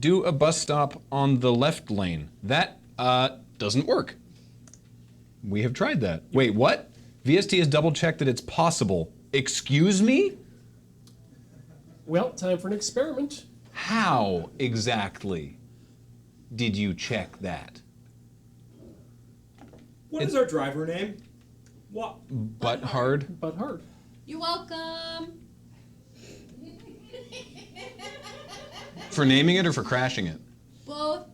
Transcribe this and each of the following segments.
do a bus stop on the left lane. That doesn't work. We have tried that. Wait, what? VST has double-checked that it's possible. Excuse me? Well, time for an experiment. How exactly did you check that? What is our driver name? What? Butt hard? But hard. You're welcome. For naming it or for crashing it? Both.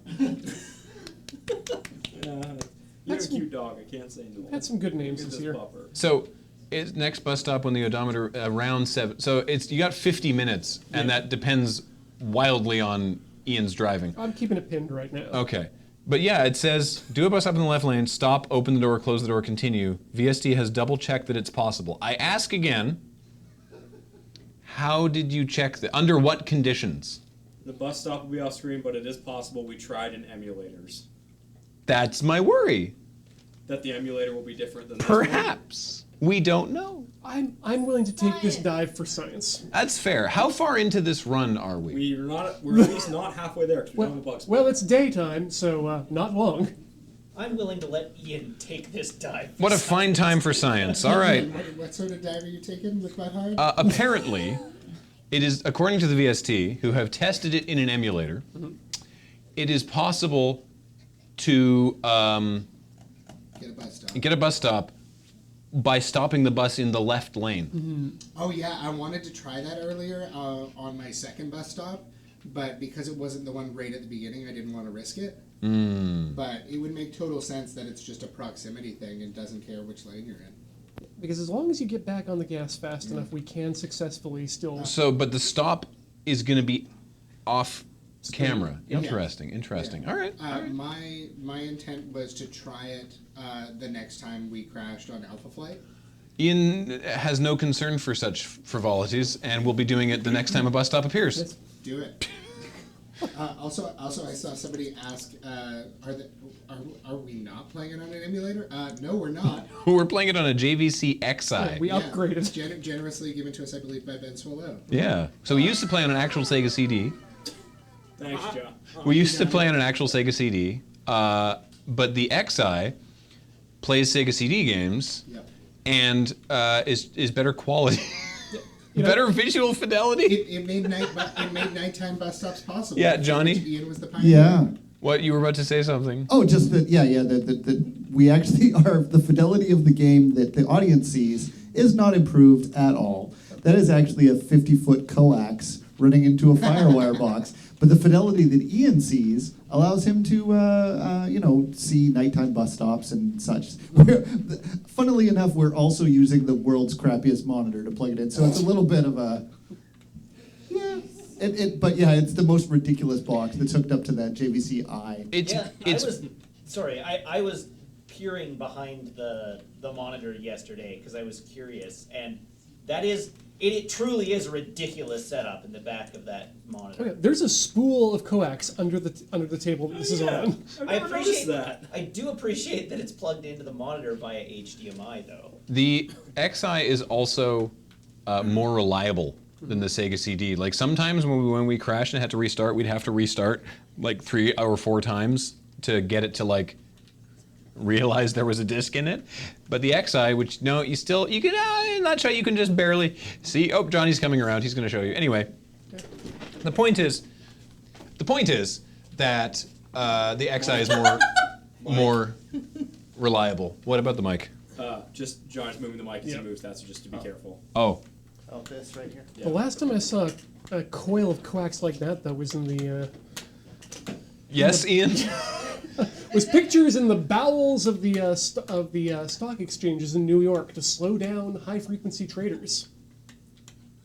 You're a cute dog. I can't say no. Had some good names this year. Buffer. So, it's next bus stop on the odometer around 7. So you got 50 minutes, and that depends wildly on Ian's driving. I'm keeping it pinned right now. Okay. But yeah, it says, do a bus stop in the left lane, stop, open the door, close the door, continue. VST has double-checked that it's possible. I ask again, how did you check that? Under what conditions? The bus stop will be off screen, but it is possible we tried in emulators. That's my worry. That the emulator will be different than this one. Perhaps. We don't know. I'm willing to take this dive for science. That's fair. How far into this run are we? We're at least not halfway there, because we don't have a bug spot. Well, it's daytime, so not long. I'm willing to let Ian take this dive. What a fine time for science. All right. What sort of dive are you taking with Butt Hard? Apparently, it is, according to the VST, who have tested it in an emulator, it is possible to get a bus stop by stopping the bus in the left lane. Oh yeah, I wanted to try that earlier on my second bus stop, but because it wasn't the one right at the beginning, I didn't want to risk it. But it would make total sense that it's just a proximity thing and doesn't care which lane you're in. Because as long as you get back on the gas fast enough, we can successfully still... So, but the stop is going to be off camera. Yep. Interesting. All right. My intent was to try it the next time we crashed on Alpha Flight. Ian has no concern for such frivolities, and will be doing it the next time a bus stop appears. Let's do it. Also, I saw somebody ask, are we not playing it on an emulator? No, we're not. We're playing it on a JVC XI. Yeah, we upgraded. Generously given to us, I believe, by Ben Swallow. Yeah. So we used to play on an actual Sega CD. Thanks, Joe. We used to play on an actual Sega CD, but the XI plays Sega CD games and is better quality. Better visual fidelity. It made nighttime bus stops possible. Yeah, Johnny? Ian was the pioneer. Yeah. What, you were about to say something? Oh, just that, that we actually are, the fidelity of the game that the audience sees is not improved at all. That is actually a 50-foot coax running into a firewire box. But the fidelity that Ian sees allows him to, see nighttime bus stops and such. Funnily enough, we're also using the world's crappiest monitor to plug it in, so it's a little bit of a, but yeah, it's the most ridiculous box that's hooked up to that JVC I. I was peering behind the monitor yesterday because I was curious, and that is. It truly is a ridiculous setup in the back of that monitor. Okay, there's a spool of coax under the table that this is on. I appreciate that. I do appreciate that it's plugged into the monitor via HDMI, though. The XI is also more reliable than the Sega CD. Like sometimes when we crashed and had to restart, we'd have to restart like 3 or 4 times to get it to like realize there was a disc in it. But the XI, which no, you can not show, you can just barely see. Oh, Johnny's coming around. He's going to show you. Anyway, the point is that the XI is more reliable. What about the mic? Just John's moving the mic as he moves that, so just to be careful. Oh. Oh, this right here. The last time I saw a coil of coax like that, though, was in the... Yes, Ian? was pictures in the bowels of the stock exchanges in New York to slow down high-frequency traders.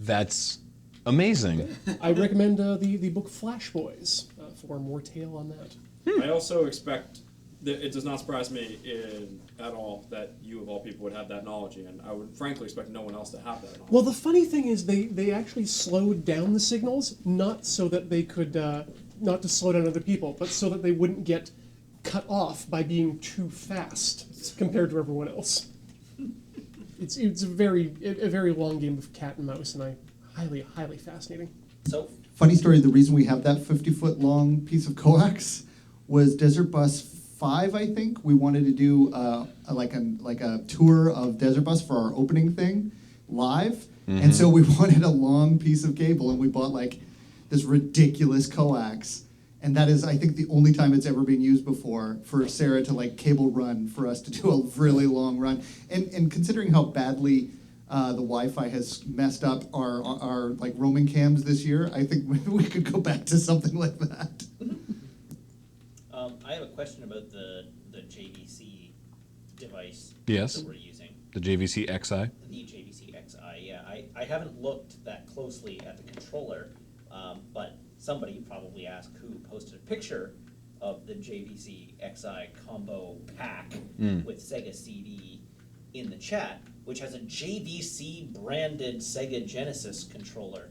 That's amazing. I recommend the book Flash Boys for more tale on that. I also expect that it does not surprise me at all that you of all people would have that knowledge, and I would frankly expect no one else to have that knowledge. Well, the funny thing is they actually slowed down the signals, not so that they could not to slow down other people, but so that they wouldn't get cut off by being too fast compared to everyone else. It's a very long game of cat and mouse, and highly fascinating. So Funny story, the reason we have that 50-foot long piece of coax was Desert Bus 5, I think. We wanted to do like a tour of Desert Bus for our opening thing live. And so we wanted a long piece of cable, and we bought like this ridiculous coax. And that is, I think, the only time it's ever been used before for Sarah to like cable run for us to do a really long run. And considering how badly the Wi-Fi has messed up our like roaming cams this year, I think maybe we could go back to something like that. I have a question about the JVC device Yes. that we're using. The JVC XI. The JVC XI, yeah. I haven't looked that closely at the controller, but somebody probably asked who posted a picture of the JVC XI combo pack with Sega CD in the chat, which has a JVC branded Sega Genesis controller.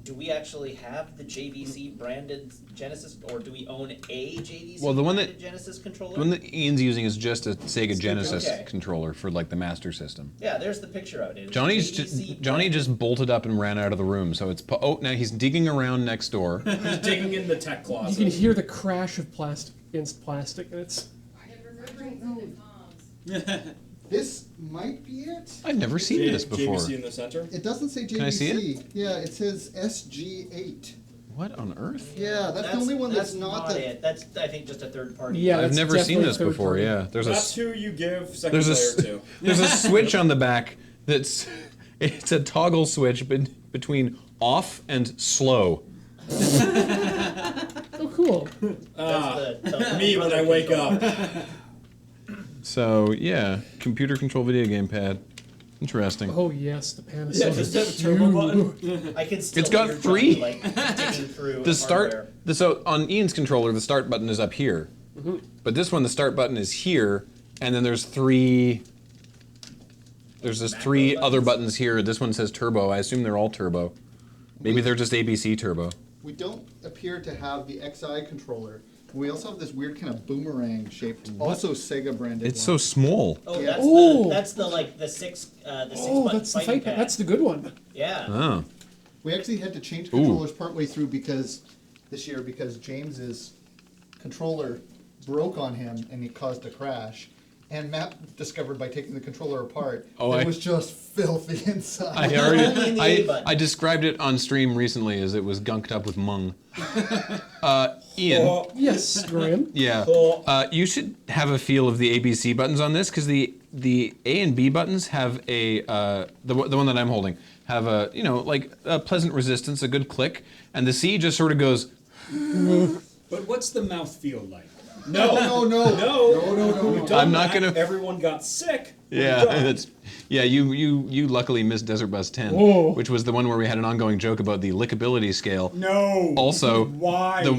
Do we actually have the JVC branded Genesis, or do we own a JVC Well, the one that- branded Genesis controller? The one that Ian's using is just a Sega Genesis Okay. controller for like the Master System. Yeah, there's the picture of it. It's Johnny JVC just bolted up and ran out of the room. So it's now he's digging around next door. He's digging in the tech You closet. can hear the crash of plastic against plastic, and it's This might be it. I've never seen this before. JVC in the center. It doesn't say JVC. Can I see it? Yeah, it says SG8. What on earth? Yeah, that's the only one that's not the. it. That's, I think, just a third party. Yeah, I've that's never seen definitely this third before. party. Yeah, That's who you give second there's a player to. there's a switch on the back that's it's a toggle switch between off and slow. oh cool. The Me when I wake up. So yeah, computer control video game pad. Interesting. Oh yes, the Panasonic. Yeah, just have a turbo button. I can still It's got hear three. Johnny, like, digging through The start, hardware. so on Ian's controller, the start button is up here, but this one, the start button is here, and then there's three. There's just Macro three buttons? other buttons here. This one says turbo. I assume they're all turbo. Maybe they're just ABC turbo. We don't appear to have the XI controller. We also have this weird kind of boomerang shaped, also Sega branded. It's so one. small. Oh, Yeah. that's the like the six Oh, button that's the fighting fight pad. pad. That's the good one. Yeah. Oh, We actually had to change Ooh. controllers partway through this year because James's controller broke on him and it caused a crash. And Matt discovered by taking the controller apart, it was just filthy inside. I Only in already the A button. I described it on stream recently as it was gunked up with mung. Ian. Oh, Yes, Graham. Yeah. You should have a feel of the ABC buttons on this because the A and B buttons have a the one that I'm holding have a like a pleasant resistance, a good click, and the C just sort of goes. But what's the mouth feel like? no. No. I'm not gonna. Everyone got sick. Yeah, that's you luckily missed Desert Bus 10, Whoa. which was the one where we had an ongoing joke about the lickability scale. No. Also, Why? the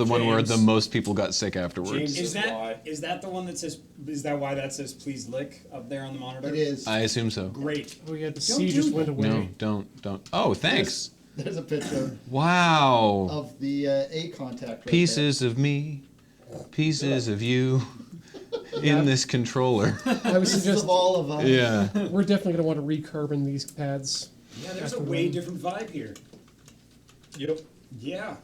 one where James. the most people got sick afterwards. James. Is Why? that the one that says? Is that why that says please lick up there on the monitor? It is. I assume so. Great. Oh yeah, the Don't C do just that. went away. No, don't. Oh, thanks. There's a picture Wow. of the A contact right Pieces of me, pieces of you, in this controller. I would there. Pieces suggest of all of us. Yeah. we're definitely going to want to recarbon these pads. Yeah, there's a After way one. different vibe here. Yep. Yeah.